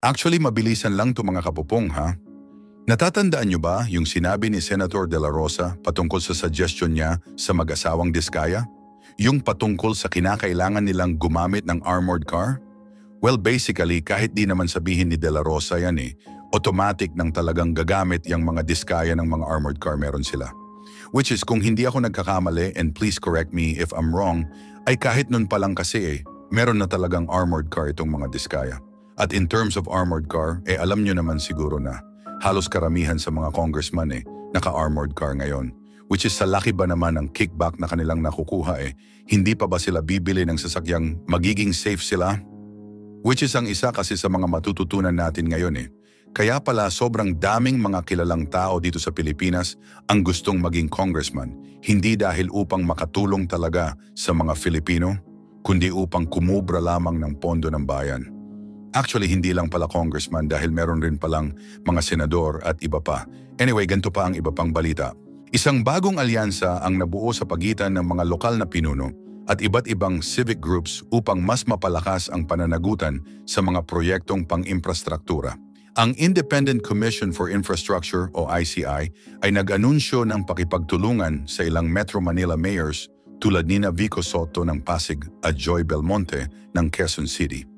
Actually, mabilisan lang to mga kapupong ha. Natatandaan niyo ba yung sinabi ni Senator De La Rosa patungkol sa suggestion niya sa mag-asawang Diskaya? Yung patungkol sa kinakailangan nilang gumamit ng armored car? Well, basically, kahit di naman sabihin ni De La Rosa yan automatic nang talagang gagamit yung mga Diskaya ng mga armored car meron sila. Which is, kung hindi ako nagkakamali, and please correct me if I'm wrong, ay kahit nun pa lang kasi meron na talagang armored car itong mga Diskaya. At in terms of armored car, alam nyo naman siguro na halos karamihan sa mga congressman naka-armored car ngayon. Which is sa laki ba naman ng kickback na kanilang nakukuha hindi pa ba sila bibili ng sasakyang magiging safe sila? Which is ang isa kasi sa mga matututunan natin ngayon Kaya pala sobrang daming mga kilalang tao dito sa Pilipinas ang gustong maging congressman, hindi dahil upang makatulong talaga sa mga Filipino, kundi upang kumubra lamang ng pondo ng bayan. Actually, hindi lang pala congressman dahil meron rin palang mga senador at iba pa. Anyway, ganito pa ang iba pang balita. Isang bagong alyansa ang nabuo sa pagitan ng mga lokal na pinuno at iba't ibang civic groups upang mas mapalakas ang pananagutan sa mga proyektong pang-infrastruktura. Ang Independent Commission for Infrastructure o ICI ay nag-anunsyo ng pakipagtulungan sa ilang Metro Manila mayors tulad nina Vico Soto ng Pasig at Joy Belmonte ng Quezon City.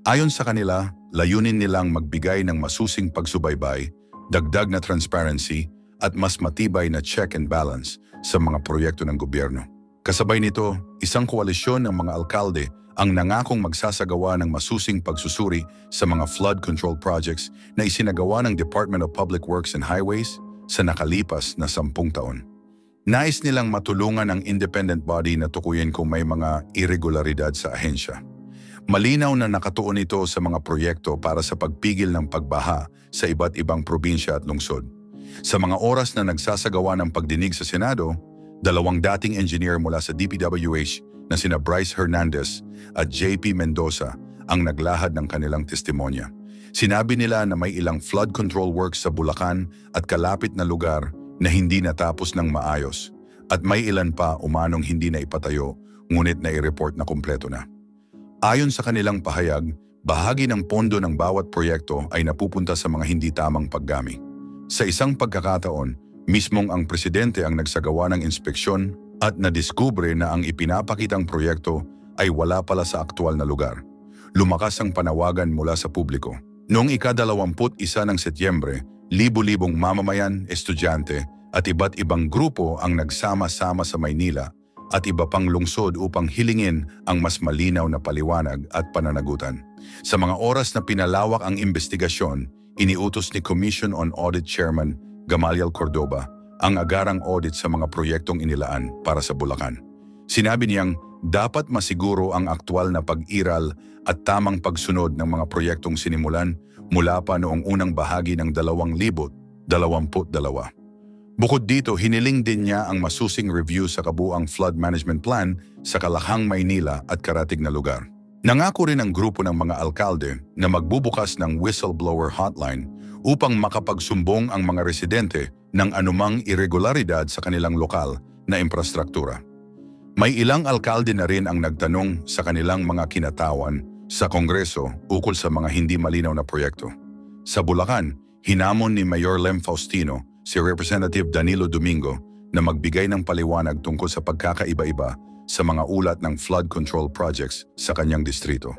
Ayon sa kanila, layunin nilang magbigay ng masusing pagsubaybay, dagdag na transparency at mas matibay na check and balance sa mga proyekto ng gobyerno. Kasabay nito, isang koalisyon ng mga alkalde ang nangakong magsasagawa ng masusing pagsusuri sa mga flood control projects na isinagawa ng Department of Public Works and Highways sa nakalipas na 10 taon. Nais nilang matulungan ang independent body na tukuyin kung may mga irregularidad sa ahensya. Malinaw na nakatuon ito sa mga proyekto para sa pagpigil ng pagbaha sa iba't ibang probinsya at lungsod. Sa mga oras na nagsasagawa ng pagdinig sa Senado, 2 dating engineer mula sa DPWH na sina Bryce Hernandez at JP Mendoza ang naglahad ng kanilang testimonya. Sinabi nila na may ilang flood control works sa Bulacan at kalapit na lugar na hindi natapos ng maayos at may ilan pa umanong hindi na ipatayo ngunit na i-report na kumpleto na. Ayon sa kanilang pahayag, bahagi ng pondo ng bawat proyekto ay napupunta sa mga hindi tamang paggamit. Sa isang pagkakataon, mismong ang presidente ang nagsagawa ng inspeksyon at nadiskubre na ang ipinapakitang proyekto ay wala pala sa aktual na lugar. Lumakas ang panawagan mula sa publiko. Noong ika-21 ng Setyembre, libu-libong mamamayan, estudyante at iba't ibang grupo ang nagsama-sama sa Maynila at iba pang lungsod upang hilingin ang mas malinaw na paliwanag at pananagutan. Sa mga oras na pinalawak ang investigasyon, iniutos ni Commission on Audit Chairman Gamaliel Cordoba ang agarang audit sa mga proyektong inilaan para sa Bulacan. Sinabi niyang dapat masiguro ang aktwal na pag-iral at tamang pagsunod ng mga proyektong sinimulan mula pa noong unang bahagi ng 2022. Bukod dito, hiniling din niya ang masusing review sa kabuang flood management plan sa Kalakhang, Maynila at karatig na lugar. Nangako rin ang grupo ng mga alkalde na magbubukas ng whistleblower hotline upang makapagsumbong ang mga residente ng anumang irregularidad sa kanilang lokal na infrastruktura. May ilang alkalde na rin ang nagtanong sa kanilang mga kinatawan sa Kongreso ukol sa mga hindi malinaw na proyekto. Sa Bulacan, hinamon ni Mayor Lem Faustino si Representative Danilo Domingo na magbigay ng paliwanag tungkol sa pagkakaiba-iba sa mga ulat ng flood control projects sa kanyang distrito.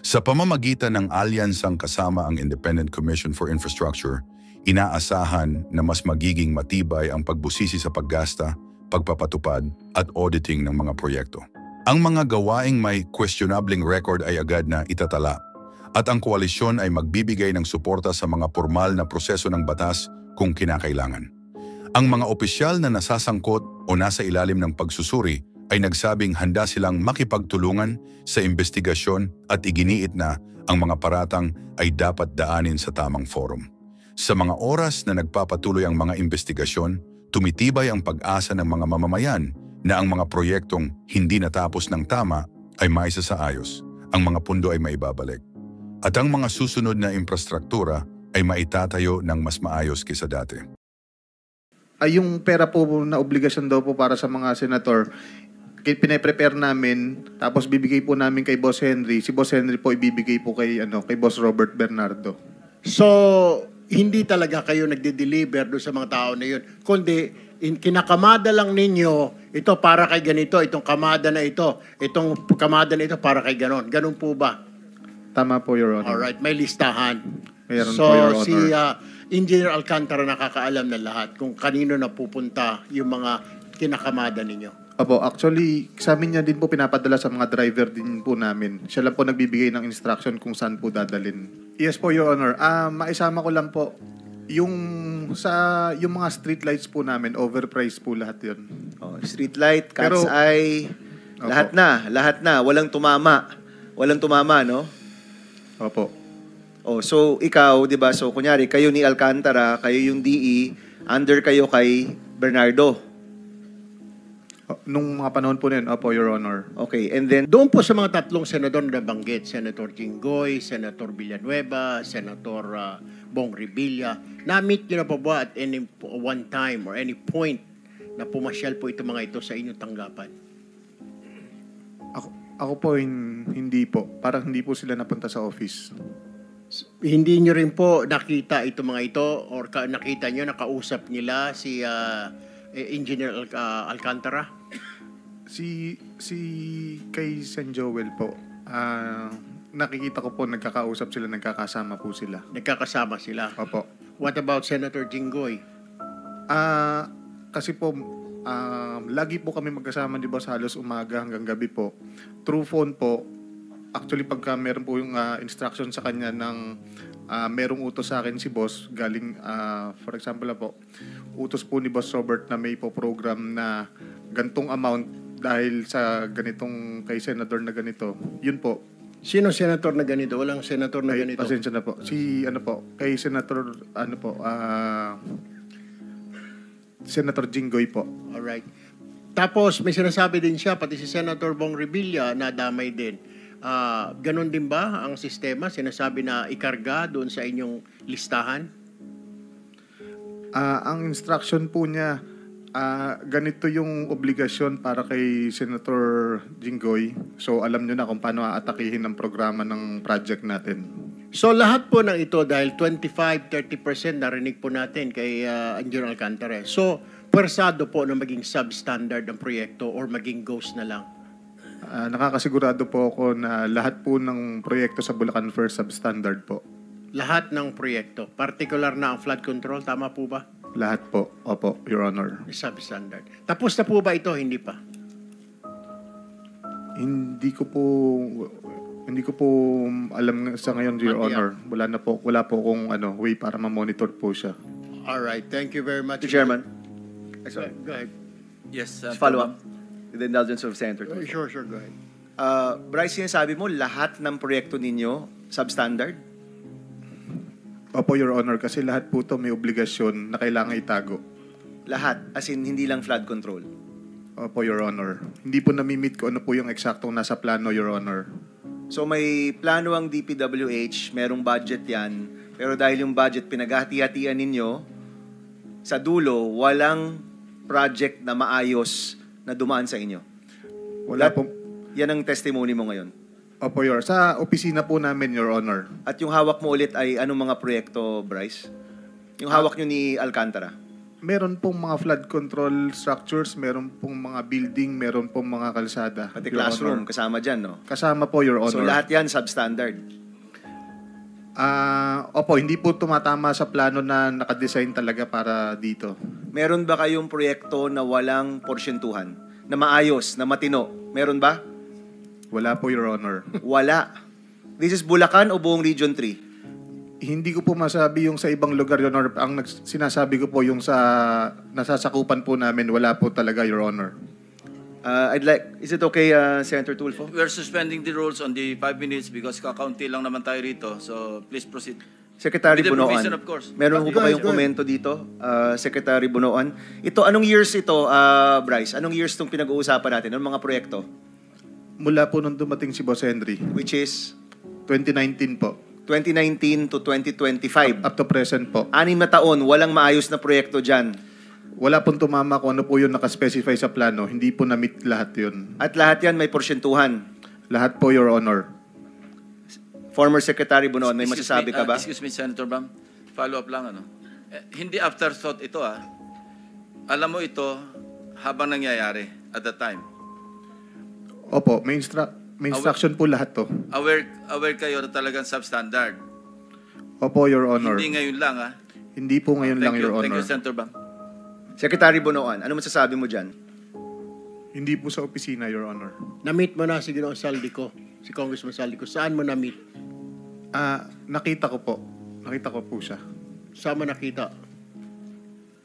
Sa pamamagitan ng alyansang kasama ang Independent Commission for Infrastructure, inaasahan na mas magiging matibay ang pagbusisi sa paggasta, pagpapatupad at auditing ng mga proyekto. Ang mga gawaing may questionabling record ay agad na itatala at ang koalisyon ay magbibigay ng suporta sa mga formal na proseso ng batas kung kinakailangan. Ang mga opisyal na nasasangkot o nasa ilalim ng pagsusuri ay nagsabing handa silang makipagtulungan sa investigasyon at iginiit na ang mga paratang ay dapat daanin sa tamang forum. Sa mga oras na nagpapatuloy ang mga investigasyon, tumitibay ang pag-asa ng mga mamamayan na ang mga proyektong hindi natapos ng tama ay maisasaayos, ang mga pundo ay maibabalik, at ang mga susunod na infrastruktura ay maitatayo ng mas maayos kaysa dati. Ay yung pera po na obligasyon daw po para sa mga senator, pine-prepare namin, tapos bibigay po namin kay Boss Henry. Si Boss Henry po ibibigay po kay Boss Robert Bernardo. So, hindi talaga kayo nagde-deliver doon sa mga tao na yun. Kundi, kinakamada lang ninyo, ito para kay ganito, itong kamada na ito, itong kamada na ito para kay ganon. Ganon po ba? Tama po, Your Honor. Alright, may listahan. Meron So, po, Your Honor. si Engineer Alcantara nakakaalam na lahat kung kanino napupunta yung mga kinakamada ninyo. Opo, actually, sa amin niya din po pinapadala sa mga driver din po namin. Siya lang po nagbibigay ng instruction kung saan po dadalin. Yes po, Your Honor. Maisama ko lang po, yung mga street lights po namin, overpriced po lahat yun. Oh, street light, cat's Pero- eye, Opo. lahat na. Walang tumama. Walang tumama, no? Opo. Oh, so ikaw, 'di ba? So kunyari kayo ni Alcantara, kayo yung DE, under kayo kay Bernardo. Nung mga panahon po na yun, opo, Your Honor. Okay, and then Doon po sa mga tatlong senador na nabanggit, Senator Jinggoy, Senator Villanueva, Senator Bong Revilla, na-meet nyo na po ba at any one time or any point na pumasyal po ito mga ito sa inyong tanggapan? Ako po, hindi po. Parang hindi po sila napunta sa office. Hindi nyo rin po nakita ito mga ito or nakita nyo, nakausap nila si Engineer Alcantara? Si kay San Joel po, nakikita ko po nagkakausap sila, nagkakasama po sila. Nagkakasama sila. Opo. What about Senator Jinggoy? Kasi po, lagi po kami magkasama, di ba, sa halos umaga hanggang gabi po. Through phone po, actually pagka meron po yung instruction sa kanya ng merong utos sa akin si boss, galing, for example po, utos po ni Boss Robert na may po program na gantong amount dahil sa ganitong kay Senador na ganito. Yun po. Sino senator na ganito? Walang senator na Ay, ganito. pasensya na po. Kay Senator, Senator Jinggoy po. Alright. Tapos may sinasabi din siya, pati si Senator Bong Revilla nadamay din. Ganon din ba ang sistema? Sinasabi na ikarga doon sa inyong listahan? Ang instruction po niya, ganito yung obligasyon para kay Senator Jinggoy. So alam nyo na kung paano aatakihin ang programa ng project natin. So lahat po ng ito dahil 25-30% narinig po natin kay Engineer Alcantara. So pwersado po na maging substandard ang proyekto or maging ghost na lang. Nakakasigurado po ako na lahat po ng proyekto sa Bulacan First substandard po. Lahat ng proyekto, particular na ang flood control, tama po ba? Lahat po. Opo, Your Honor. Substandard. Tapos na po ba ito? Hindi pa. Hindi ko po alam sa ngayon, Your Honor. Wala po kung way para ma-monitor po siya. Alright, thank you very much. Mr. Chairman, Go ahead. Yes, just follow up with the indulgence of Senator. Sure, go ahead. Bryce, sinasabi mo lahat ng proyekto ninyo substandard? Opo, Your Honor, kasi lahat po ito may obligasyon na kailangan itago. Lahat, as in hindi lang flood control. Opo, Your Honor. Hindi po nami-meet ko ano po yung eksaktong nasa plano, Your Honor. So may plano ang DPWH, merong budget yan, pero dahil yung budget pinaghati-hatian ninyo, sa dulo, walang project na maayos na dumaan sa inyo. Wala po. Yan ang testimony mo ngayon. Opo, Your Honor. Sa opisina po namin, Your Honor. At yung hawak mo ulit ay anong mga proyekto, Bryce? Yung hawak nyo ni Alcantara? Meron pong mga flood control structures, meron pong mga building, meron pong mga kalsada. Pati Your classroom, Honor. kasama dyan, no? Kasama po, Your Honor. So lahat yan substandard. Opo, hindi po tumatama sa plano na nakadesign talaga para dito. Meron ba kayong proyekto na walang porsyentuhan? Na maayos, na matino? Meron ba? Wala po, Your Honor. Wala. This is Bulacan o buong Region 3? Hindi ko po masabi yung sa ibang lugar, Your Honor. Ang sinasabi ko po yung sa nasasakupan po namin, wala po talaga, Your Honor. Is it okay, Senator Tulfo? we're suspending the rules on the 5 minutes because kakaunti lang naman tayo rito. So please proceed. Secretary With the Bunoan. provision, of course. Meron po Go ba ahead, kayong go ahead. komento dito, Secretary Bunoan? Ito, anong years ito, Bryce? Anong years itong pinag-uusapan natin? Anong mga proyekto? Mula po nung dumating si Boss Henry, Which is 2019 po. 2019 to 2025. Up to present po. 6 na taon, walang maayos na proyekto dyan. Wala pong tumama kung ano po yung nakaspecify sa plano. Hindi po na-meet lahat yun. At lahat yan may porsyentuhan. Lahat po, Your Honor. Former Secretary Bunoan, may Excuse masasabi me, ka ba? Excuse me, Senator Bam. Follow up lang, ano? Hindi afterthought ito, ah. Alam mo ito habang nangyayari at the time. Opo, may instruction po lahat to. Aware kayo na talagang substandard. Opo, Your Honor. Hindi ngayon lang, ah. Hindi po ngayon lang, Your Thank Honor. you, Senator Bam. Secretary Bunoan, ano masasabi mo dyan? Hindi po sa opisina, Your Honor. Na-meet mo na si Ginoong Saldico, si Congressman Saldico. Saan mo na-meet? Nakita ko po. Nakita ko po siya. Saan mo nakita?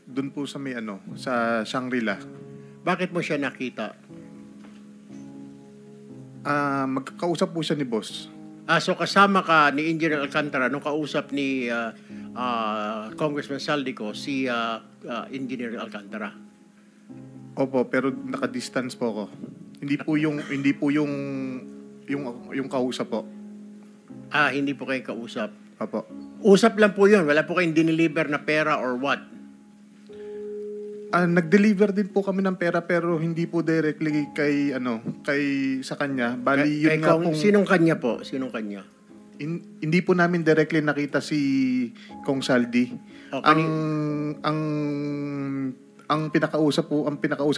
Doon po sa may sa Shangri-La. Bakit mo siya nakita? Magkakausap po siya ni boss. So kasama ka ni Engineer Alcantara nung kausap ni Congressman Saldico si Engineer Alcantara. Opo, pero naka-distance po ako. Hindi po yung kausap po. Hindi po kayo kausap. Opo. Usap lang po yun. Wala po kayong dineliver na pera or what? Nag-deliver din po kami ng pera pero hindi po directly kay sa kanya. Bali yun nga pong Sinong kanya po? Sinong kanya? hindi po namin directly nakita si Kong Saldi. Okay. Ang pinakausap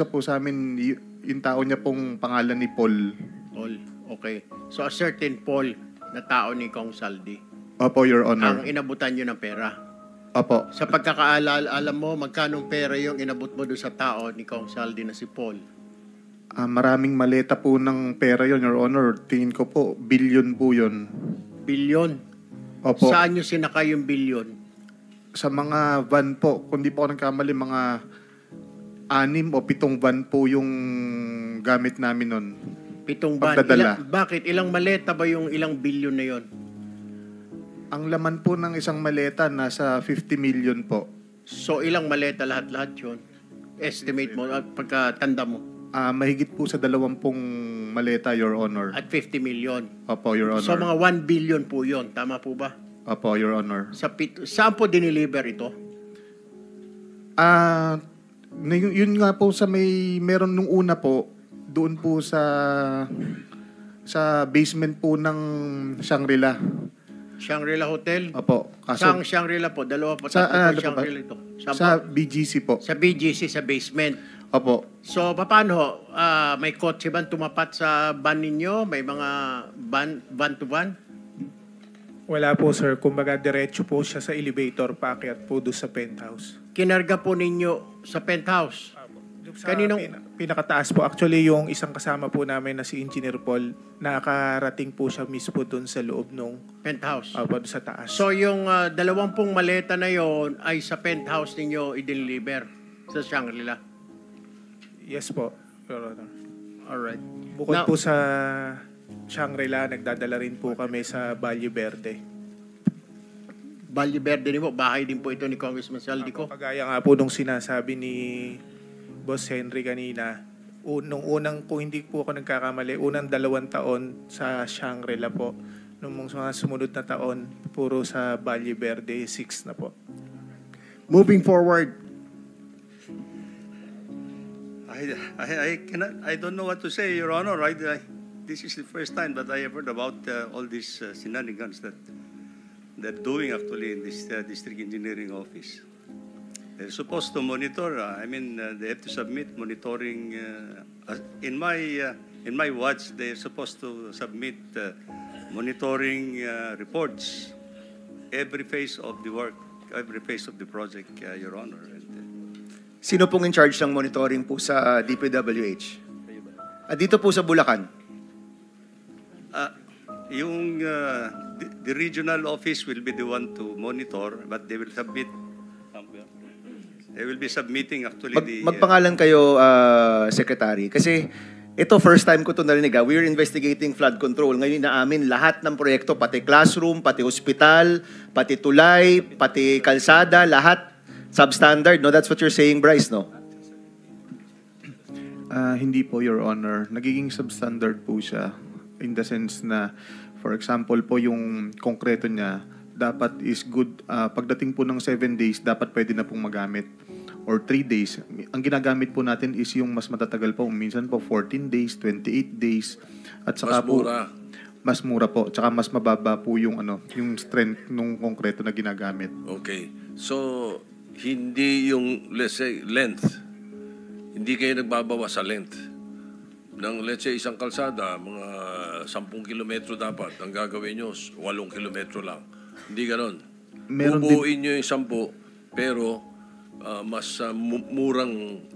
po sa amin yung tao niya pong pangalan ni Paul. Paul. Okay. So a certain Paul na tao ni Kong Saldi. Opo, Your Honor. Ang inabutan nyo ng pera. Opo. Sa pagkakaalala, alam mo magkanong pera yung inabot mo doon sa tao ni Kong Saldi na si Paul? Maraming maleta po ng pera yon, Your Honor. Tingin ko po, billion po yun. Bilyon? Opo. Saan nyo sinakay yung bilyon? Sa mga van po, kung di po ako nagkamali, mga 6 o 7 van po yung gamit namin nun. 7 van. Pagdadala. Bakit? Ilang maleta ba yung ilang bilyon na yon? Ang laman po ng isang maleta, nasa 50 million po. So ilang maleta lahat-lahat yun? Estimate mo at pagkatanda mo? Mahigit po sa 20 maleta, Your Honor. At 50 million. Opo, Your Honor. So mga 1 billion po yun. Tama po ba? Opo, Your Honor. Saan po dineliver ito? Yun nga po sa meron nung una po, doon po sa basement po ng Shangri-La. Shangri-La Hotel? Opo. Saan Shangri-La po? Dalawa po, Sa, tatlo po Shangri-La ito. sa BGC po. Sa BGC, sa basement. Opo. So, paano? May kotse ba tumapat sa van ninyo? May mga van to van? Wala po, sir. Kumbaga, diretso po siya sa elevator, paakyat po doon sa penthouse. Kinarga po ninyo sa penthouse? Sa Kaninong- pinakataas po, actually, yung isang kasama po namin na si Engineer Paul, nakarating po siya mismo doon sa loob nung Penthouse. doon sa taas. So, yung 20 maleta na yon ay sa penthouse ninyo i-deliver sa Shangri-La? Yes po, Your Honor. Alright. Bukod Now- po sa Shangri-La, nagdadala rin po kami sa Valle Verde. Valle Verde din po, bahay din po ito ni Congressman Saldico. Kagaya nga po nung sinasabi ni Boss Henry kanina, nung unang, kung hindi po ako nagkakamali, unang 2 taon sa Shangri-La po. Nung mga sumunod na taon, puro sa Valle Verde, 6 na po. Moving forward, I don't know what to say, Your Honor. This is the first time that I have heard about all these shenanigans that they're doing actually in this district engineering office. They're supposed to monitor. They have to submit monitoring. In my watch, they're supposed to submit monitoring reports every phase of the work, every phase of the project, Your Honor. Sino pong in charge ng monitoring po sa DPWH? Dito po sa Bulacan. The regional office will be the one to monitor, but they will submit. They will be submitting actually Magpangalan kayo, Secretary. Kasi ito, first time ko ito narinig. We're investigating flood control. Ngayon inaamin lahat ng proyekto, pati classroom, pati hospital, pati tulay, pati kalsada, lahat substandard. No? That's what you're saying, Bryce, no? Hindi po, Your Honor. Nagiging substandard po siya in the sense na, for example po, yung konkreto niya, dapat is good. Pagdating po ng 7 days, dapat pwede na pong magamit. Or 3 days. Ang ginagamit po natin is yung mas matatagal po. Minsan po 14 days, 28 days. At saka Mas mura. mas mura po, tsaka mas mababa po yung yung strength ng konkreto na ginagamit. Okay. So, hindi yung, let's say, length. Hindi kayo nagbabawa sa length. Ng, let's say, isang kalsada, mga 10 kilometro dapat. Ang gagawin nyo, 8 kilometro lang. Hindi ganon. Bubuuin nyo yung 10, pero mas murang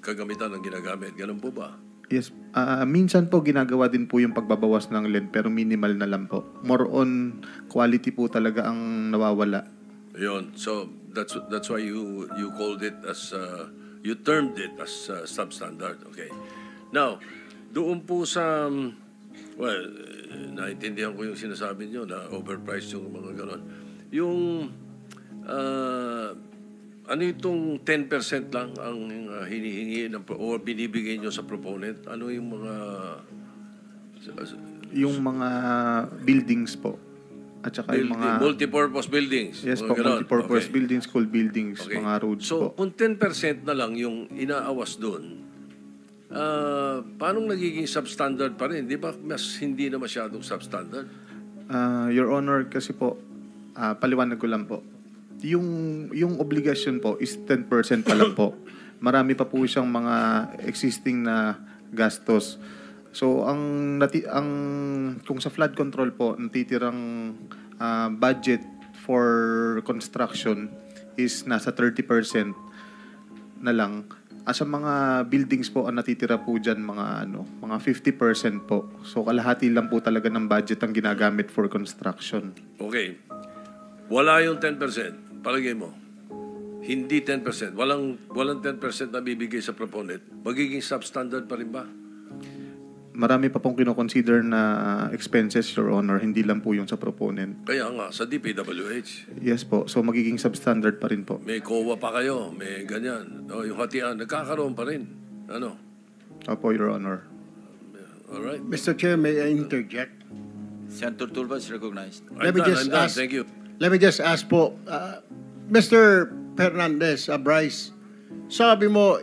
kagamitan ang ginagamit. Ganon po ba? Yes. Minsan po ginagawa din po yung pagbabawas ng length pero minimal na lang po. More on quality po talaga ang nawawala. Yun. So that's why you called it as you termed it as substandard. Okay. Now, doon po sa well, naintindihan ko yung sinasabi niyo na overpriced yung mga ganon. Yung ano itong 10% lang ang hinihingi o binibigay nyo sa proponent? Ano yung mga... Yung mga buildings po. At saka yung mga... Multipurpose buildings? Yes po, multipurpose buildings, school buildings, mga roads so, po. kung 10% na lang yung inaawas doon, paano nagiging substandard pa rin? Di ba mas hindi na masyadong substandard? Your Honor, kasi po, paliwanag ko lang po. Yung obligasyon po is 10% pa lang po. Marami pa po siyang mga existing na gastos. So kung sa flood control po, natitirang budget for construction is nasa 30% na lang. Sa mga buildings po ang natitira po diyan mga 50% po. So kalahati lang po talaga ng budget ang ginagamit for construction. Okay. Wala yung 10%. Palagay mo, hindi 10%. Walang 10% na bibigay sa proponent. Magiging substandard pa rin ba? Marami pa pong kinoconsider na expenses, Your Honor. Hindi lang po yung sa proponent. Kaya nga, sa DPWH. Yes po. So magiging substandard pa rin po. May COA pa kayo. May ganyan. O, yung hatian, nagkakaroon pa rin. Ano? Opo, Your Honor. Alright. Mr. Chair, may I interject? Senator Tulfo is recognized. Let me just ask. Thank you. Let me just ask po, Mr. Fernandez, Bryce, sabi mo,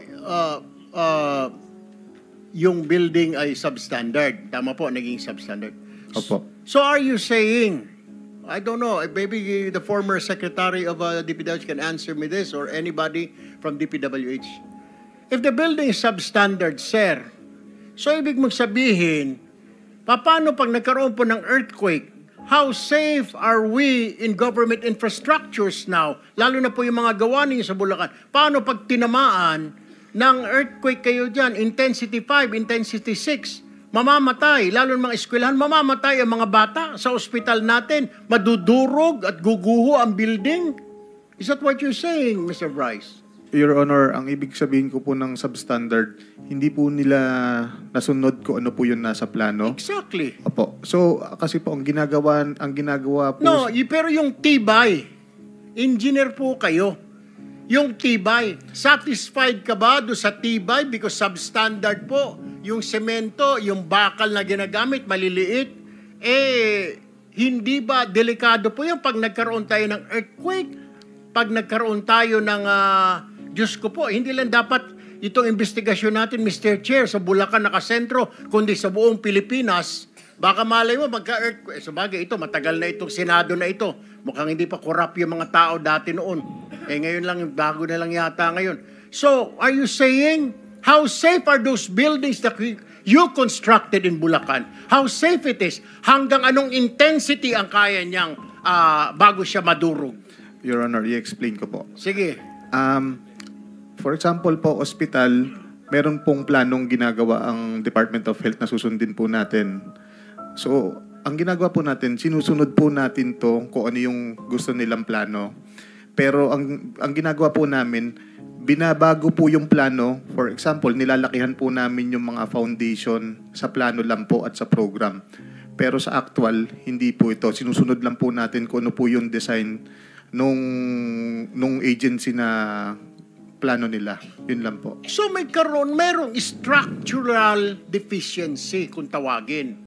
yung building ay substandard. Tama po, naging substandard. Opo. So are you saying, I don't know, maybe the former secretary of DPWH can answer me this or anybody from DPWH. If the building is substandard, sir, so ibig mong sabihin, paano pag nagkaroon po ng earthquake, how safe are we in government infrastructures now? Lalo na po yung mga gawa ninyo sa Bulacan. Paano pag tinamaan ng earthquake kayo dyan, intensity 5, intensity 6, mamamatay. Lalo ng mga eskwelahan, mamamatay ang mga bata sa ospital natin. Madudurog at guguho ang building. Is that what you're saying, Mr. Bryce? Your Honor, ang ibig sabihin ko po ng substandard, hindi po nila nasunod ko ano po yung nasa plano. Exactly. Opo. So, kasi po, ang ginagawa po... No, pero yung tibay, engineer po kayo. Yung tibay, satisfied ka ba do sa tibay? Because substandard po, yung semento, yung bakal na ginagamit, maliliit, hindi ba delikado po yung pag nagkaroon tayo ng earthquake? Pag nagkaroon tayo ng... Diyos ko po, hindi lang dapat itong investigasyon natin, Mr. Chair, sa Bulacan nakasentro, kundi sa buong Pilipinas. Baka malay mo, magka-earthquake. Sabagay ito, matagal na itong Senado na ito. Mukhang hindi pa corrupt yung mga tao dati noon. Ngayon lang, bago na lang yata ngayon. So, are you saying, how safe are those buildings that you constructed in Bulacan? How safe it is? Hanggang anong intensity ang kaya niyang bago siya madurog? Your Honor, i-explain ko po. Sige. For example po, hospital, meron pong planong ginagawa ang Department of Health na susundin po natin. So, ang ginagawa po natin, sinusunod po natin to kung ano yung gusto nilang plano. Pero ang ginagawa po namin, binabago po yung plano. For example, nilalakihan po namin yung mga foundation sa plano lang po at sa program. Pero sa actual, hindi po ito. Sinusunod lang po natin kung ano po yung design nung agency na plano nila. Yun lang po. So merong structural deficiency kung tawagin.